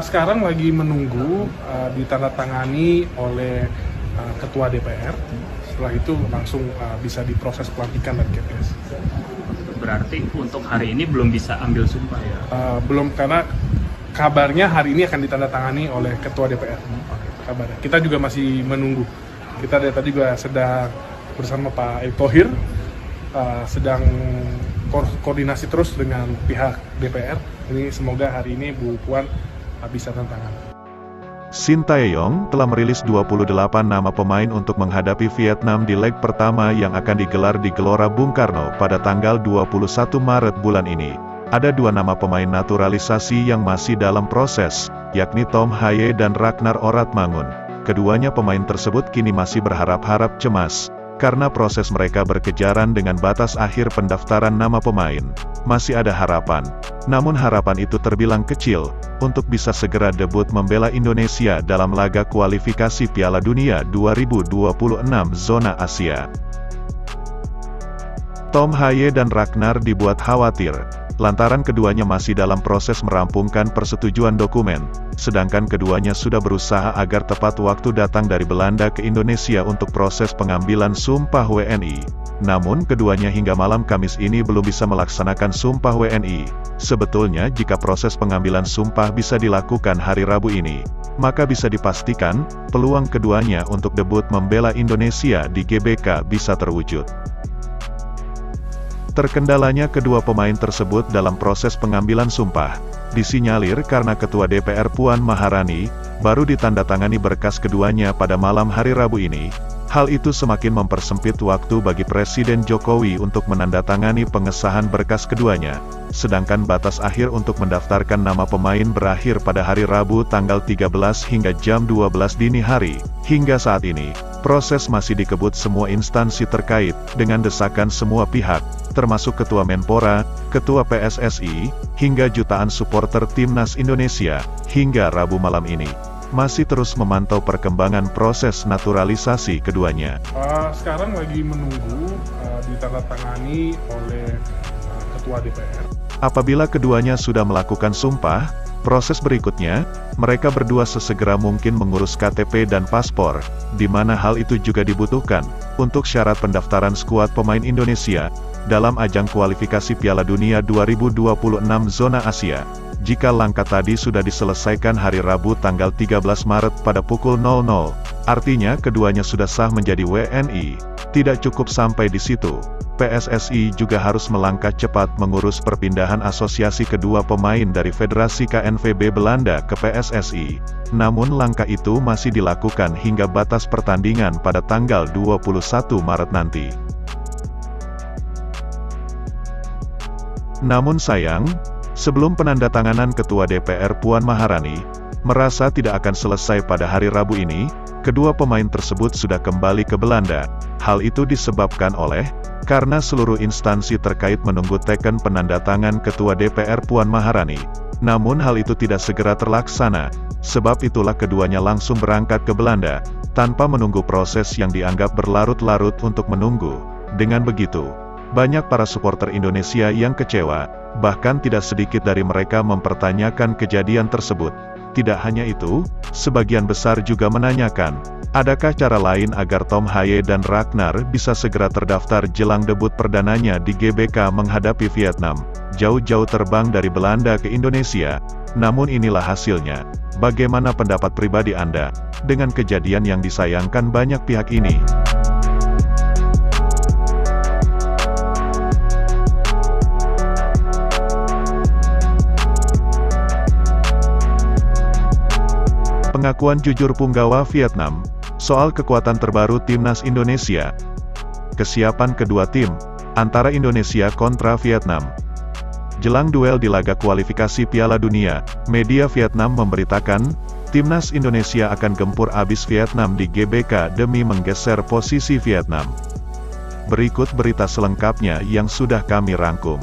Sekarang lagi menunggu ditandatangani oleh Ketua DPR. Setelah itu langsung bisa diproses pelantikan dan KPS. Berarti untuk hari ini belum bisa ambil sumpah ya? Belum, karena kabarnya hari ini akan ditandatangani oleh Ketua DPR. Kabarnya. Kita juga masih menunggu. Kita dari tadi juga sedang bersama Pak Erick Thohir, sedang koordinasi terus dengan pihak DPR. Ini semoga hari ini Bu Puan bisa tantangan. Sintayong telah merilis 28 nama pemain untuk menghadapi Vietnam di leg pertama yang akan digelar di Gelora Bung Karno pada tanggal 21 Maret bulan ini. Ada dua nama pemain naturalisasi yang masih dalam proses, yakni Tom Haye dan Ragnar Oratmangun. Keduanya pemain tersebut kini masih berharap-harap cemas, karena proses mereka berkejaran dengan batas akhir pendaftaran nama pemain. Masih ada harapan, namun harapan itu terbilang kecil, untuk bisa segera debut membela Indonesia dalam laga kualifikasi Piala Dunia 2026 zona Asia. Tom Haye dan Ragnar dibuat khawatir, lantaran keduanya masih dalam proses merampungkan persetujuan dokumen, sedangkan keduanya sudah berusaha agar tepat waktu datang dari Belanda ke Indonesia untuk proses pengambilan sumpah WNI. Namun keduanya hingga malam Kamis ini belum bisa melaksanakan sumpah WNI. Sebetulnya jika proses pengambilan sumpah bisa dilakukan hari Rabu ini, maka bisa dipastikan, peluang keduanya untuk debut membela Indonesia di GBK bisa terwujud. Terkendalanya kedua pemain tersebut dalam proses pengambilan sumpah, disinyalir karena Ketua DPR Puan Maharani, baru ditandatangani berkas keduanya pada malam hari Rabu ini. Hal itu semakin mempersempit waktu bagi Presiden Jokowi untuk menandatangani pengesahan berkas keduanya, sedangkan batas akhir untuk mendaftarkan nama pemain berakhir pada hari Rabu tanggal 13 hingga jam 12 dini hari. Hingga saat ini, proses masih dikebut semua instansi terkait, dengan desakan semua pihak, termasuk Ketua Menpora, Ketua PSSI, hingga jutaan supporter Timnas Indonesia, hingga Rabu malam ini masih terus memantau perkembangan proses naturalisasi keduanya. Sekarang lagi menunggu ditandatangani oleh Ketua DPR. Apabila keduanya sudah melakukan sumpah, proses berikutnya, mereka berdua sesegera mungkin mengurus KTP dan paspor, di mana hal itu juga dibutuhkan untuk syarat pendaftaran skuad pemain Indonesia dalam ajang kualifikasi Piala Dunia 2026 zona Asia. Jika langkah tadi sudah diselesaikan hari Rabu tanggal 13 Maret pada pukul 00, artinya keduanya sudah sah menjadi WNI. Tidak cukup sampai di situ, PSSI juga harus melangkah cepat mengurus perpindahan asosiasi kedua pemain dari Federasi KNVB Belanda ke PSSI. Namun langkah itu masih dilakukan hingga batas pertandingan pada tanggal 21 Maret nanti. Namun sayang, sebelum penandatanganan Ketua DPR Puan Maharani, merasa tidak akan selesai pada hari Rabu ini, kedua pemain tersebut sudah kembali ke Belanda. Hal itu disebabkan karena seluruh instansi terkait menunggu teken penandatangan Ketua DPR Puan Maharani. Namun hal itu tidak segera terlaksana, sebab itulah keduanya langsung berangkat ke Belanda, tanpa menunggu proses yang dianggap berlarut-larut untuk menunggu. Dengan begitu, banyak para supporter Indonesia yang kecewa, bahkan tidak sedikit dari mereka mempertanyakan kejadian tersebut. Tidak hanya itu, sebagian besar juga menanyakan, adakah cara lain agar Tom Haye dan Ragnar bisa segera terdaftar jelang debut perdananya di GBK menghadapi Vietnam, jauh-jauh terbang dari Belanda ke Indonesia. Namun inilah hasilnya. Bagaimana pendapat pribadi Anda dengan kejadian yang disayangkan banyak pihak ini? Pengakuan jujur punggawa Vietnam, soal kekuatan terbaru Timnas Indonesia. Kesiapan kedua tim, antara Indonesia kontra Vietnam. Jelang duel di laga kualifikasi Piala Dunia, media Vietnam memberitakan, Timnas Indonesia akan gempur abis Vietnam di GBK demi menggeser posisi Vietnam. Berikut berita selengkapnya yang sudah kami rangkum.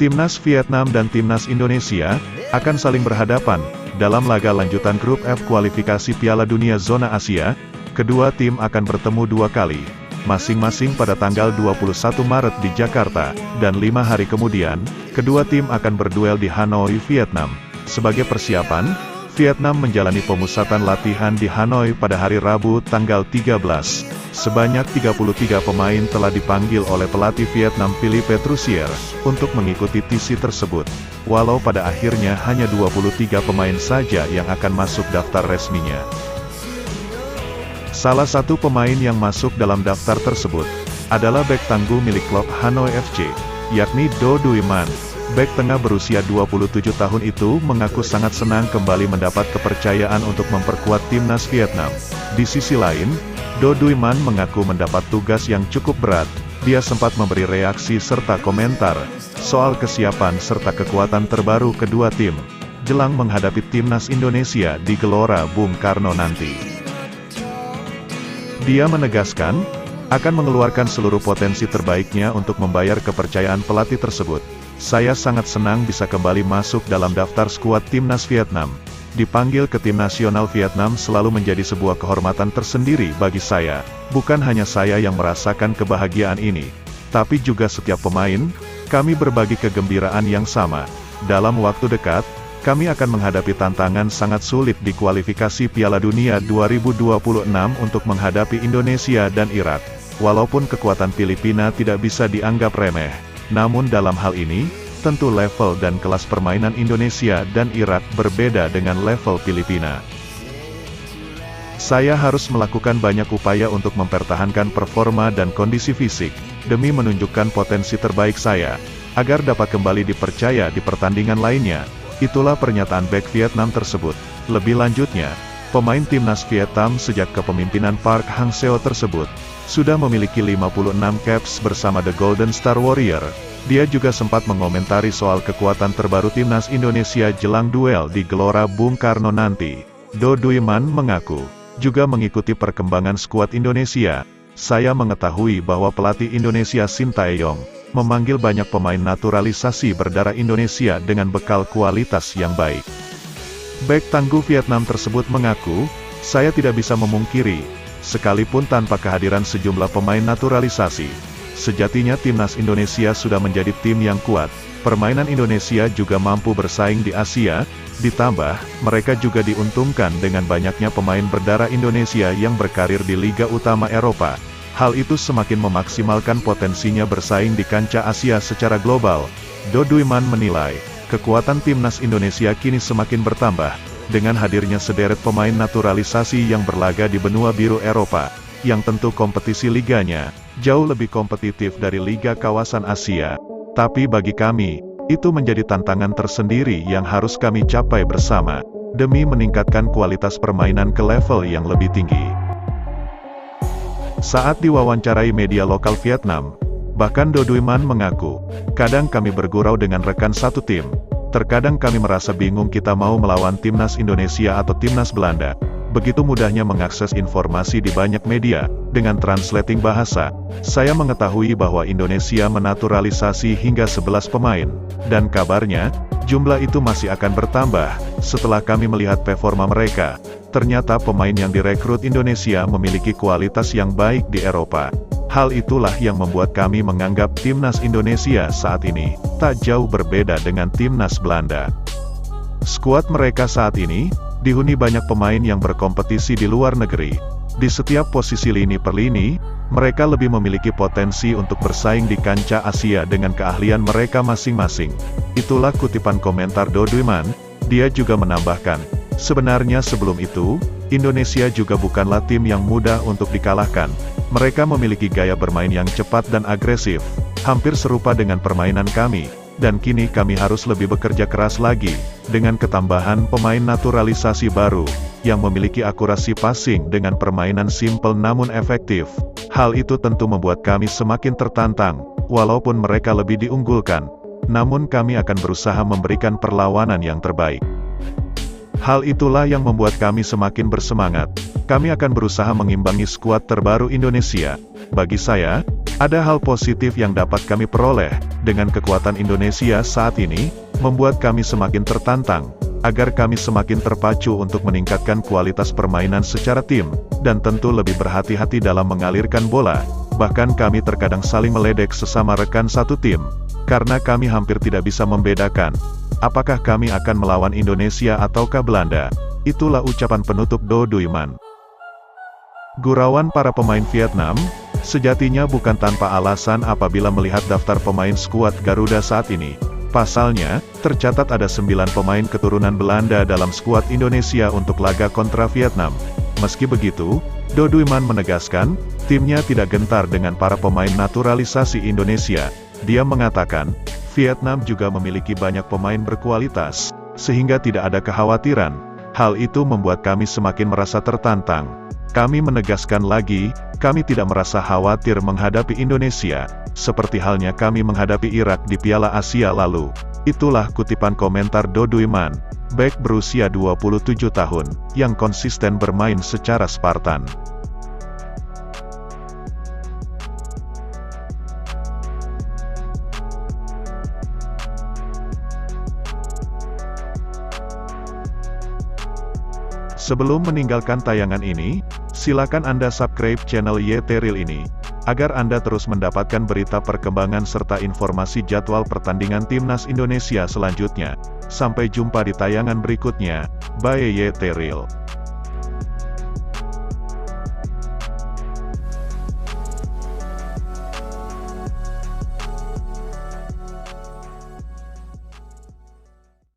Timnas Vietnam dan Timnas Indonesia akan saling berhadapan Dalam laga lanjutan grup F kualifikasi Piala Dunia Zona Asia, kedua tim akan bertemu 2 kali, masing-masing pada tanggal 21 Maret di Jakarta, dan 5 hari kemudian, kedua tim akan berduel di Hanoi, Vietnam. Sebagai persiapan, Vietnam menjalani pemusatan latihan di Hanoi pada hari Rabu tanggal 13. Sebanyak 33 pemain telah dipanggil oleh pelatih Vietnam Philippe Troussier untuk mengikuti TC tersebut. Walau pada akhirnya hanya 23 pemain saja yang akan masuk daftar resminya. Salah satu pemain yang masuk dalam daftar tersebut adalah bek tangguh milik klub Hanoi FC, yakni Do Duy Man. Bek tengah berusia 27 tahun itu mengaku sangat senang kembali mendapat kepercayaan untuk memperkuat timnas Vietnam. Di sisi lain, Do Duy Man mengaku mendapat tugas yang cukup berat. Dia sempat memberi reaksi serta komentar soal kesiapan serta kekuatan terbaru kedua tim jelang menghadapi timnas Indonesia di Gelora Bung Karno nanti. Dia menegaskan akan mengeluarkan seluruh potensi terbaiknya untuk membayar kepercayaan pelatih tersebut. Saya sangat senang bisa kembali masuk dalam daftar skuad timnas Vietnam. Dipanggil ke tim nasional Vietnam selalu menjadi sebuah kehormatan tersendiri bagi saya. Bukan hanya saya yang merasakan kebahagiaan ini, tapi juga setiap pemain. Kami berbagi kegembiraan yang sama. Dalam waktu dekat, kami akan menghadapi tantangan sangat sulit di kualifikasi Piala Dunia 2026 untuk menghadapi Indonesia dan Irak. Walaupun kekuatan Filipina tidak bisa dianggap remeh, namun dalam hal ini, tentu level dan kelas permainan Indonesia dan Irak berbeda dengan level Filipina. Saya harus melakukan banyak upaya untuk mempertahankan performa dan kondisi fisik, demi menunjukkan potensi terbaik saya, agar dapat kembali dipercaya di pertandingan lainnya. Itulah pernyataan bek Vietnam tersebut. Lebih lanjutnya, pemain timnas Vietnam sejak kepemimpinan Park Hang-seo tersebut, sudah memiliki 56 caps bersama The Golden Star Warrior. Dia juga sempat mengomentari soal kekuatan terbaru timnas Indonesia jelang duel di Gelora Bung Karno nanti. Do Duy Man mengaku juga mengikuti perkembangan skuad Indonesia. Saya mengetahui bahwa pelatih Indonesia Sintayong memanggil banyak pemain naturalisasi berdarah Indonesia dengan bekal kualitas yang baik. Bek tangguh Vietnam tersebut mengaku, saya tidak bisa memungkiri, sekalipun tanpa kehadiran sejumlah pemain naturalisasi, sejatinya timnas Indonesia sudah menjadi tim yang kuat. Permainan Indonesia juga mampu bersaing di Asia, ditambah, mereka juga diuntungkan dengan banyaknya pemain berdarah Indonesia yang berkarir di Liga Utama Eropa. Hal itu semakin memaksimalkan potensinya bersaing di kancah Asia secara global. Do Duy Man menilai, kekuatan timnas Indonesia kini semakin bertambah, dengan hadirnya sederet pemain naturalisasi yang berlaga di benua biru Eropa, yang tentu kompetisi liganya jauh lebih kompetitif dari liga kawasan Asia. Tapi bagi kami, itu menjadi tantangan tersendiri yang harus kami capai bersama, demi meningkatkan kualitas permainan ke level yang lebih tinggi. Saat diwawancarai media lokal Vietnam, bahkan Do Duy Man mengaku, kadang kami bergurau dengan rekan satu tim. Terkadang kami merasa bingung kita mau melawan timnas Indonesia atau timnas Belanda. Begitu mudahnya mengakses informasi di banyak media, dengan translating bahasa. Saya mengetahui bahwa Indonesia menaturalisasi hingga 11 pemain, dan kabarnya, jumlah itu masih akan bertambah, setelah kami melihat performa mereka. Ternyata pemain yang direkrut Indonesia memiliki kualitas yang baik di Eropa. Hal itulah yang membuat kami menganggap timnas Indonesia saat ini, tak jauh berbeda dengan timnas Belanda. Skuad mereka saat ini, dihuni banyak pemain yang berkompetisi di luar negeri. Di setiap posisi lini per lini, mereka lebih memiliki potensi untuk bersaing di kancah Asia dengan keahlian mereka masing-masing. Itulah kutipan komentar Do Duy Man. Dia juga menambahkan, sebenarnya sebelum itu, Indonesia juga bukanlah tim yang mudah untuk dikalahkan. Mereka memiliki gaya bermain yang cepat dan agresif, hampir serupa dengan permainan kami. Dan kini kami harus lebih bekerja keras lagi, dengan ketambahan pemain naturalisasi baru, yang memiliki akurasi passing dengan permainan simpel namun efektif. Hal itu tentu membuat kami semakin tertantang, walaupun mereka lebih diunggulkan. Namun kami akan berusaha memberikan perlawanan yang terbaik. Hal itulah yang membuat kami semakin bersemangat. Kami akan berusaha mengimbangi skuad terbaru Indonesia. Bagi saya, ada hal positif yang dapat kami peroleh, dengan kekuatan Indonesia saat ini, membuat kami semakin tertantang. agar kami semakin terpacu untuk meningkatkan kualitas permainan secara tim, dan tentu lebih berhati-hati dalam mengalirkan bola. Bahkan kami terkadang saling meledek sesama rekan satu tim, karena kami hampir tidak bisa membedakan apakah kami akan melawan Indonesia ataukah Belanda. Itulah ucapan penutup Do Duiman. Gurauan para pemain Vietnam, sejatinya bukan tanpa alasan apabila melihat daftar pemain skuad Garuda saat ini. Pasalnya, tercatat ada 9 pemain keturunan Belanda dalam skuad Indonesia untuk laga kontra Vietnam. Meski begitu, Do Duiman menegaskan, timnya tidak gentar dengan para pemain naturalisasi Indonesia. Dia mengatakan, Vietnam juga memiliki banyak pemain berkualitas, sehingga tidak ada kekhawatiran. Hal itu membuat kami semakin merasa tertantang. Kami menegaskan lagi, kami tidak merasa khawatir menghadapi Indonesia, seperti halnya kami menghadapi Irak di Piala Asia lalu. Itulah kutipan komentar Do Duiman, bek berusia 27 tahun, yang konsisten bermain secara Spartan. Sebelum meninggalkan tayangan ini, silakan Anda subscribe channel YT Real ini, agar Anda terus mendapatkan berita perkembangan serta informasi jadwal pertandingan Timnas Indonesia selanjutnya. Sampai jumpa di tayangan berikutnya, bye YT Real.